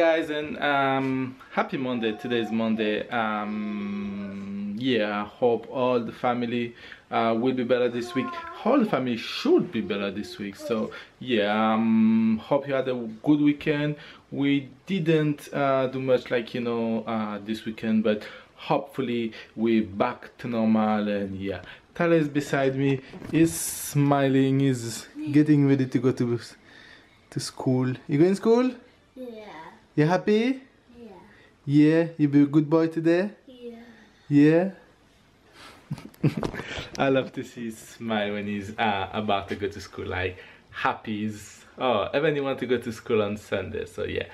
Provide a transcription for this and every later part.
Hi guys, and happy Monday. Today is Monday. Yeah, I hope all the family will be better this week. All the family should be better this week. So yeah, hope you had a good weekend. We didn't do much, like, you know, this weekend, but hopefully we're back to normal. And yeah, Tyler is beside me. He's smiling. He's getting ready to go to school. You going to school? Yeah. You happy? Yeah. Yeah? You be a good boy today? Yeah. Yeah? I love to see his smile when he's about to go to school. Like, happy. Even you want to go to school on Sunday. So yeah.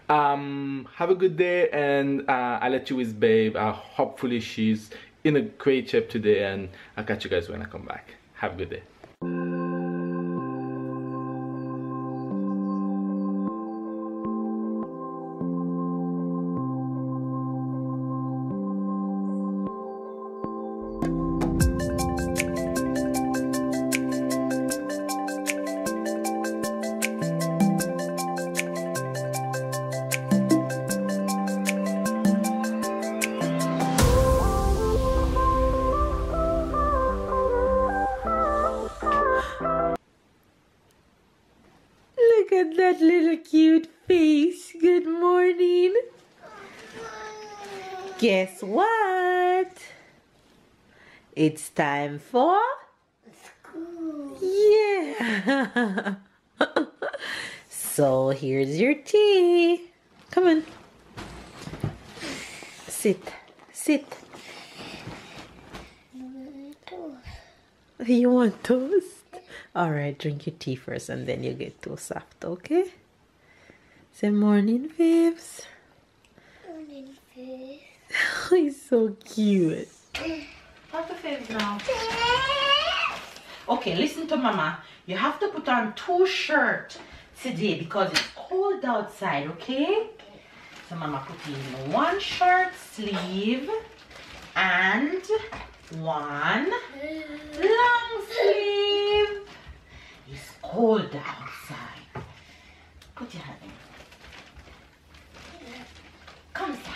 Have a good day, and I'll let you with Babe. Hopefully she's in a great shape today, and I'll catch you guys when I come back. Have a good day. Look at that little cute face. Good morning. Guess what? It's time for School. yeah. So here's your tea. Come on. Sit. Sit. You want toast? Alright, drink your tea first and then you get toast after, okay? Say morning, babes. Morning, Faith. Oh, he's so cute. What's the face now? Okay, listen to Mama. You have to put on 2 shirts today because it's cold outside, okay? So Mama put in 1 short sleeve and 1 long sleeve. It's cold outside. Put your hand in. Come, sir.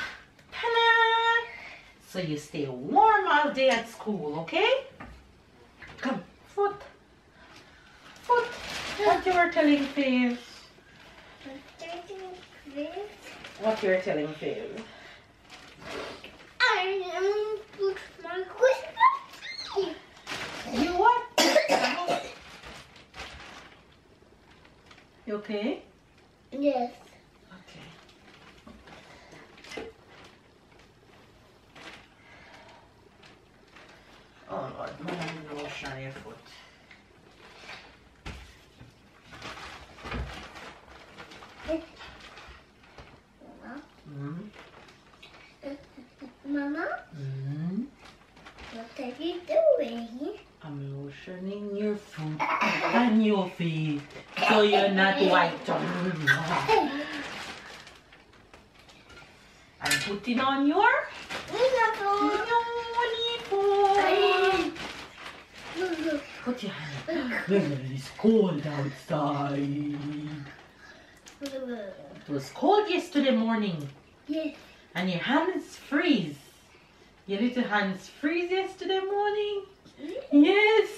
Ta-da! So you stay warm all day at school, okay? Come, foot. Foot. What you were telling Faith? What you were telling Faith? I am put my Christmas. You what? You okay? Yes. Okay. Oh Lord, no lotion on your foot. Mama? Mm. Mama? Mm. What are you doing? I'm lotioning your foot and your feet so you're not white. I'm putting on your uniform. Put your hand. It's cold outside. It was cold yesterday morning. Yes. And your hands freeze. Your little hands freeze yesterday morning. Yes.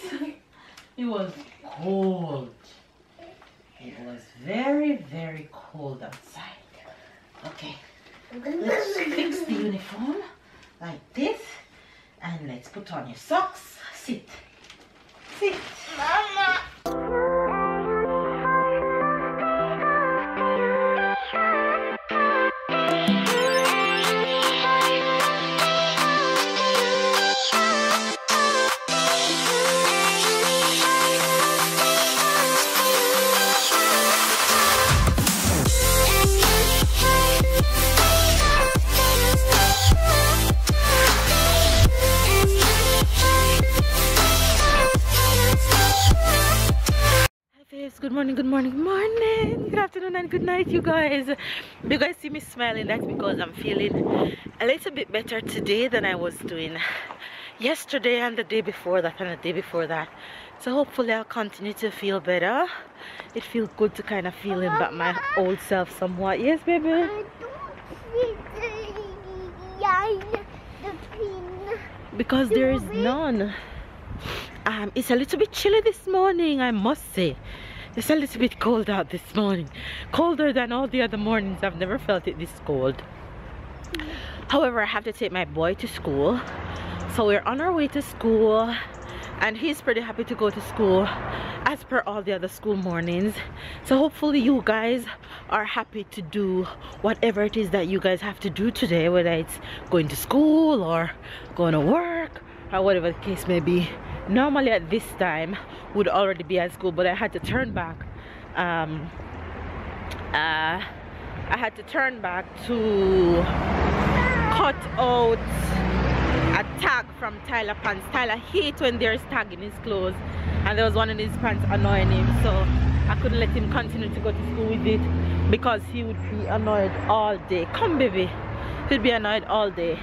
It was cold. It was very, very cold outside. Okay. Let's fix the uniform like this. And let's put on your socks. Sit. Sit. Mama. Good morning, good morning, good morning, good afternoon and good night, you guys. If you guys see me smiling, that's because I'm feeling a little bit better today than I was doing yesterday and the day before that and the day before that. So hopefully I'll continue to feel better it feels good to kind of feel in back my old self somewhat. Yes, baby? I don't see the pin. Because there is none. It's a little bit chilly this morning, I must say. It's a little bit cold out this morning. Colder than all the other mornings. I've never felt it this cold. However, I have to take my boy to school. So we're on our way to school. And he's pretty happy to go to school as per all the other school mornings. So hopefully you guys are happy to do whatever it is that you guys have to do today, whether it's going to school or going to work or whatever the case may be. Normally at this time would already be at school, but I had to turn back. I had to turn back to cut out a tag from Tyler pants. Tyler hates when there's tag in his clothes, and there was one in his pants annoying him, so I couldn't let him continue to go to school with it because he would be annoyed all day. Come baby, he'd be annoyed all day.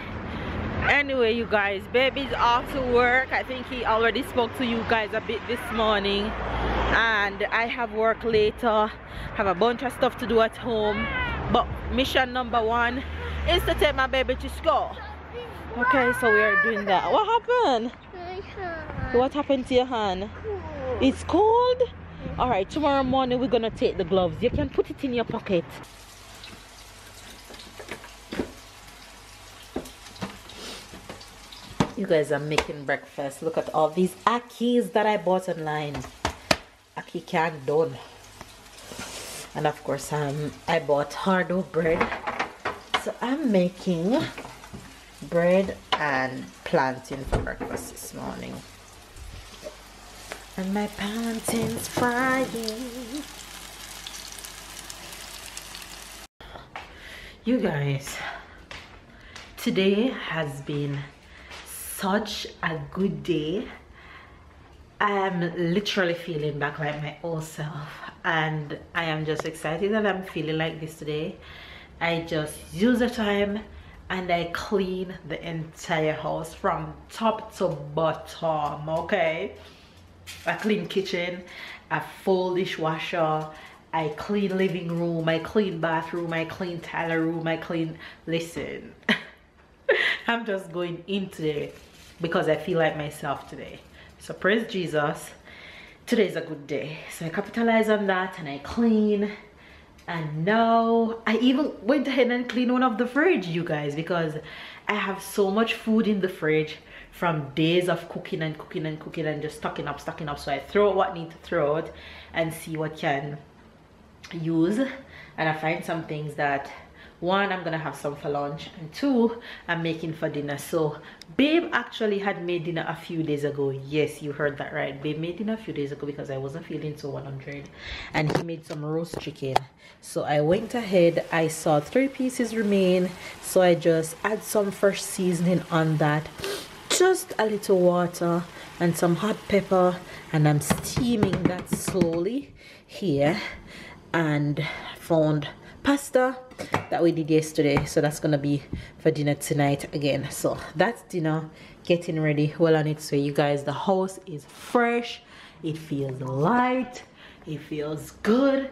Anyway, you guys, baby's off to work. I think he already spoke to you guys a bit this morning, and I have work later. Have a bunch of stuff to do at home, but mission number one is to take my baby to school. Okay, so we are doing that. What happened? What happened to your hand? It's cold? Alright, tomorrow morning we're gonna take the gloves. You can put it in your pocket. You guys are making breakfast. Look at all these akis that I bought online. Aki can done. And of course I bought hard-dough bread. So I'm making bread and plantain for breakfast this morning. And my plantain's frying. You guys, today has been such a good day. I'm literally feeling back like my old self, and I am just excited that I'm feeling like this today. I just use the time and I clean the entire house from top to bottom. Okay, I clean kitchen, I fold dishwasher, I clean living room, I clean bathroom, I clean Tyler room, I clean, listen. I'm just going in today because I feel like myself today. So praise Jesus, today is a good day. So I capitalize on that and I clean. And now I even went ahead and cleaned one of the fridge, you guys, because I have so much food in the fridge from days of cooking and cooking and cooking and just stocking up. So I throw out what I need to throw out and see what can use. And I find some things that, one, I'm gonna have some for lunch, and two, I'm making for dinner. So babe actually had made dinner a few days ago. Yes, you heard that right. Babe made dinner a few days ago because I wasn't feeling so 100, and he made some roast chicken. So I went ahead, I saw 3 pieces remain, so I just add some fresh seasoning on that, just a little water and some hot pepper, and I'm steaming that slowly here. And found pasta that we did yesterday, so that's gonna be for dinner tonight again. So that's dinner getting ready, well on its way. You guys, the house is fresh, it feels light, it feels good,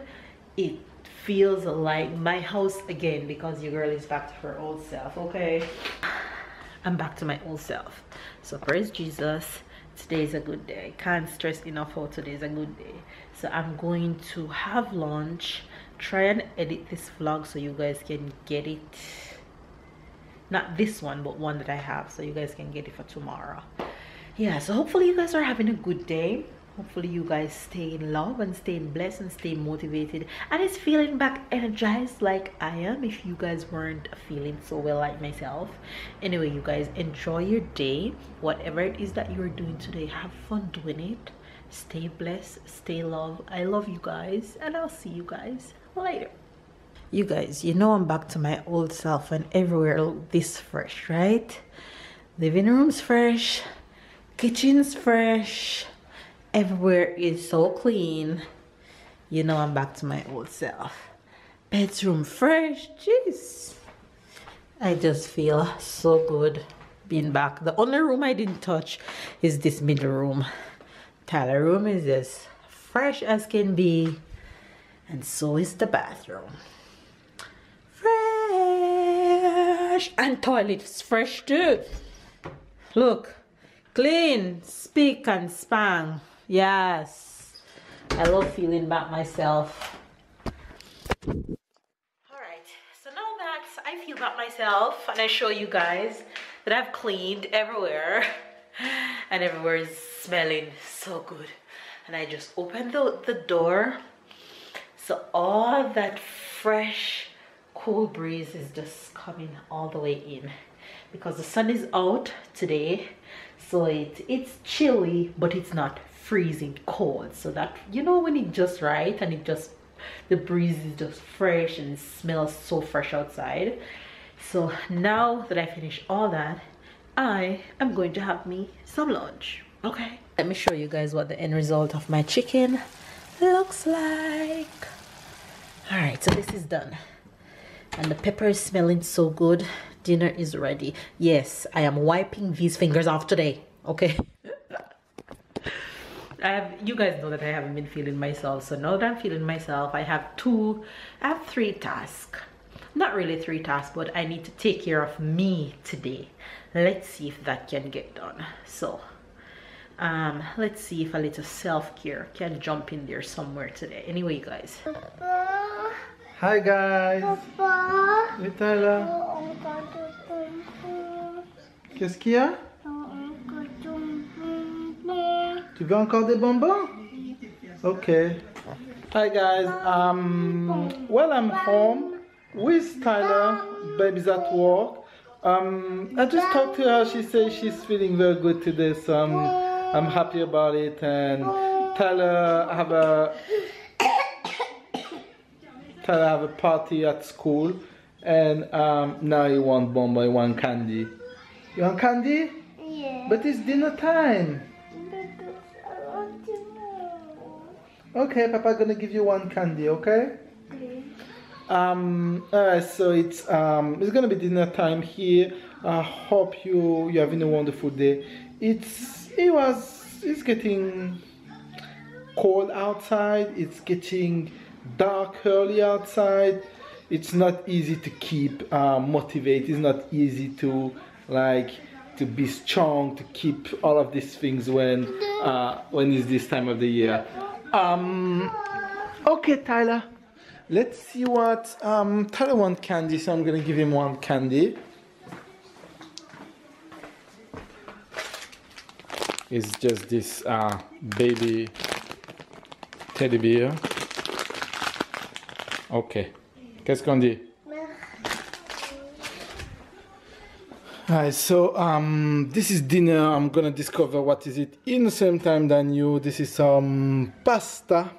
it feels like my house again, because your girl is back to her old self. Okay, I'm back to my old self. So praise Jesus, today is a good day. I can't stress enough how today is a good day. So I'm going to have lunch, try and edit this vlog so you guys can get it, not this one but one that I have, so you guys can get it for tomorrow. Yeah, so hopefully you guys are having a good day. Hopefully you guys stay in love and stay blessed and stay motivated and is feeling back energized like I am, if you guys weren't feeling so well like myself. Anyway, you guys, enjoy your day. Whatever it is that you're doing today, have fun doing it. Stay blessed, stay loved. I love you guys, and I'll see you guys later. You guys, you know I'm back to my old self and everywhere look this fresh, right? Living room's fresh, kitchen's fresh, everywhere is so clean. You know I'm back to my old self. Bedroom fresh, jeez. I just feel so good being back. The only room I didn't touch is this middle room. Tyler room is just fresh as can be. And so is the bathroom. Fresh. And toilet's fresh too. Look. Clean, spick and span. Yes. I love feeling back myself. Alright, so now that I feel back myself and I show you guys that I've cleaned everywhere and everywhere is smelling so good. And I just opened the door. So all that fresh, cool breeze is just coming all the way in. Because the sun is out today. So it's chilly, but it's not freezing cold. So that, you know, when it's just right and the breeze is just fresh and it smells so fresh outside. So now that I finish all that, I am going to have me some lunch. Okay, let me show you guys what the end result of my chicken looks like. All right, so this is done and the pepper is smelling so good. Dinner is ready. Yes, I am wiping these fingers off today. Okay. You guys know that I haven't been feeling myself. So now that I'm feeling myself, I have 3 tasks. Not really 3 tasks, but I need to take care of me today. Let's see if that can get done. So let's see if a little self-care can jump in there somewhere today. Anyway, guys. Papa. Hi guys. Papa. Et Tyler? Qu'est-ce qu'il y a? Tu veux encore des bonbons? Okay. Hi guys. Well, I'm home with Tyler. Baby's at work. I just talked to her. She says she's feeling very good today, so I'm happy about it. And Tyler have a party at school, and now he want bonbon, he want candy. You want candy? Yeah. But it's dinner time. I want to know. Okay, Papa gonna give you one candy, okay? Alright, so it's gonna be dinner time here. I hope you're having a wonderful day. It's getting cold outside, it's getting dark early outside. It's not easy to keep motivated, it's not easy to be strong, to keep all of these things when it's this time of the year. Okay, Tyler, let's see what Tyler wants candy, so I'm gonna give him one candy. It's just this baby teddy bear. Ok. Qu'est-ce qu'on dit? Alright, so this is dinner. I'm gonna discover what is it in the same time than you. This is some pasta.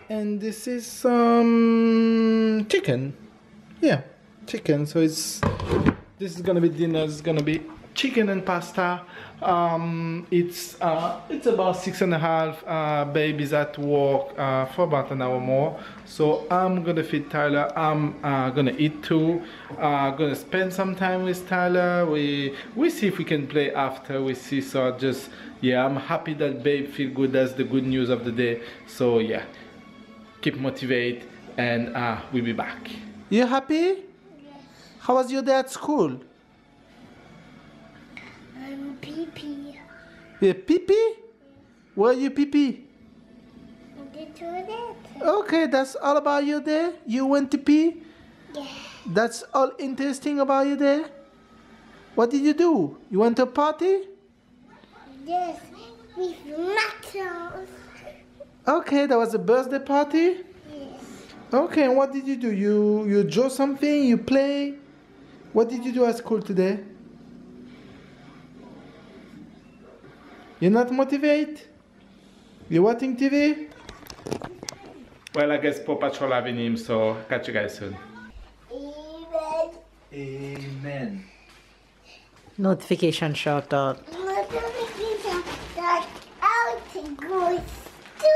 And this is some chicken. Yeah, chicken. So this is gonna be dinner. It's gonna be chicken and pasta. It's about 6.5. Baby's at work for about an hour more, so I'm gonna feed Tyler. I'm gonna eat too. Gonna spend some time with Tyler. We see if we can play after. We see. So just, yeah, I'm happy that babe feel good. That's the good news of the day. So yeah, keep motivated, and we'll be back. You happy? Yes. How was your day at school? Pee-pee. Yeah, pee-pee? Where are you pee-pee? The toilet. Okay, that's all about your day? You went to pee? Yeah. That's all interesting about your day? What did you do? You went to a party? Yes. With macros. Okay, that was a birthday party? Yes. Okay, and what did you do? You draw something? You play? What did you do at school today? You're not motivated? You're watching TV? Well, I guess Paw Patrol having him, so catch you guys soon. Amen. Amen. Notification shout out. That out goes to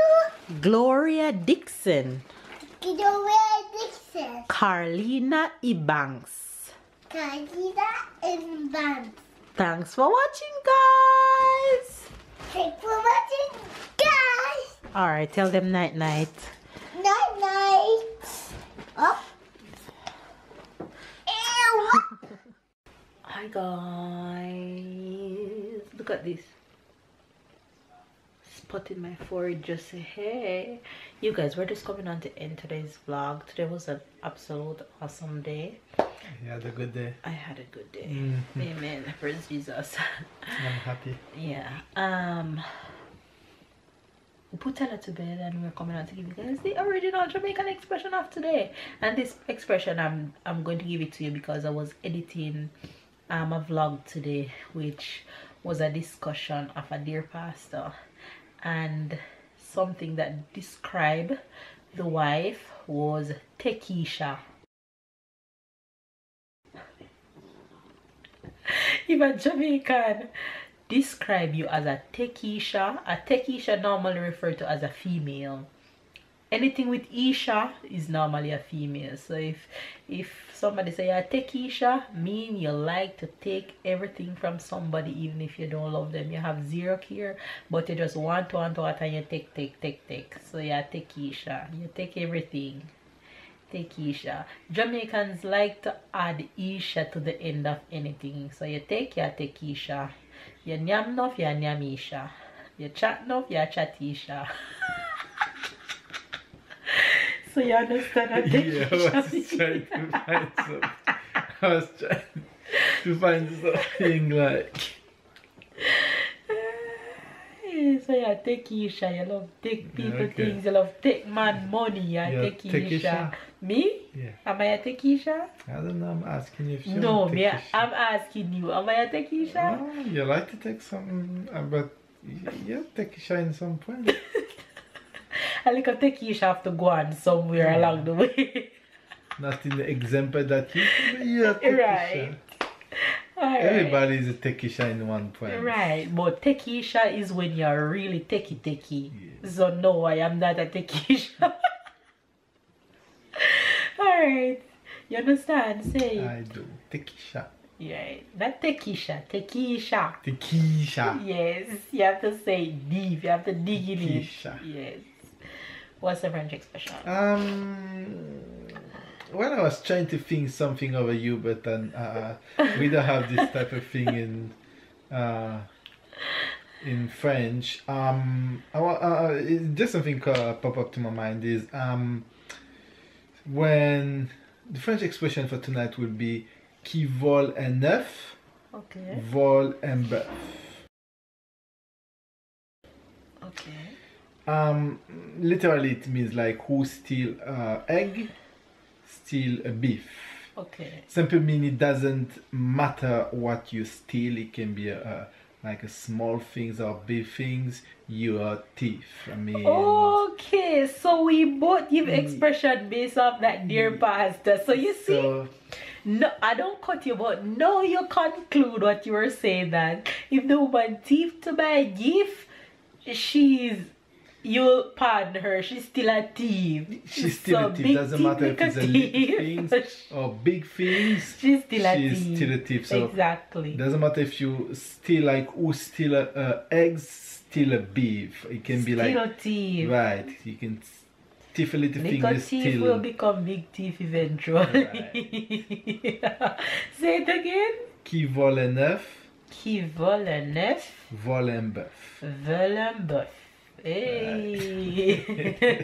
Gloria Dixon. Gloria Dixon. Carlina Ebanks. Carlina and Bam. Thanks for watching, guys. Thanks for watching, guys. All right, tell them night night. Night night. Up. Ew. Hi guys, look at this spot in my forehead. Just say hey. You guys, we're just coming on to end today's vlog. Today was an absolute awesome day. You had a good day. I had a good day. Mm-hmm. Amen. Praise Jesus. I'm happy. Yeah. We put Ella to bed and we're coming on to give you guys the original Jamaican expression of today. And this expression I'm going to give it to you because I was editing a vlog today, which was a discussion of a dear pastor, and something that described the wife was Tekisha. If a Jamaican describe you as a Tekisha normally referred to as a female. Anything with Isha is normally a female. So if somebody say you're a Tekisha, mean you like to take everything from somebody even if you don't love them. You have zero care, but you just want and you take. So you're a Tekisha. You take everything. Tekisha. Jamaicans like to add Isha to the end of anything. So you take your Tekisha. You nyam enough, you nyamisha. You chat enough, you chatisha. So you understand what Yeah, I was trying to find something like. So you take Isha, you love take people Okay. things, you love take man money, you take Isha. Me? Yeah. Am I a Tekisha? I don't know, I'm asking you if you No, want to me. take a I'm asking you. Am I a Tekisha? Oh, you like to take some, but you take a shine some point. I like a Tekisha have to go on somewhere along the way. Not in the example that you take Right. Alright. Everybody is a tekisha in one point. Right, but Tekisha is when you're really techie. Yes. So no, I am not a Tekisha. Alright, you understand? Say I do. Tekisha. right, not Tekisha, Tekisha. Tekisha. Yes, you have to say deep. You have to dig in it. Tekisha. Yes. What's the French expression? Well, I was trying to think something over you, but we don't have this type of thing in French. Just something pop up to my mind is when the French expression for tonight will be qui vole un œuf, Okay. vole un bœuf. Okay. Literally it means like who steal egg, steal a beef. Okay. Simply mean it doesn't matter what you steal. It can be like a small things or big things. You are a thief. I mean. Okay, so we both give expression based off that dear pastor. So you see, So, no, I don't cut you, but no, you conclude what you were saying, that if the woman thief to buy a gift, you'll pardon her, she's still a thief. she's still a thief. Doesn't matter if it's a little things or big things. She's still a She's thief. still a thief. So Exactly. doesn't matter if you steal like who steal eggs, steal a beef. It can be like Still a thief. right. You can thief a little thing. Little You thief steal. will become big thief eventually. Say it again. Qui vole un œuf, Qui vole un œuf, vole un bœuf. vole un bœuf. Hey.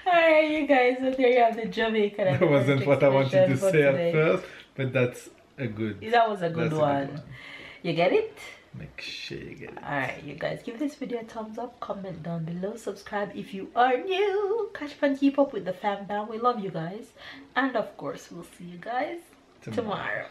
Alright, you guys, so there you have the Jamaican. That wasn't what I wanted to expression for say today. at first, but that's a good. That was a good that's one. You get it? Make sure you get it. Alright, you guys, give this video a thumbs up, comment down below, subscribe if you are new, catch up and keep up with the fam bam. We love you guys, and of course we'll see you guys tomorrow.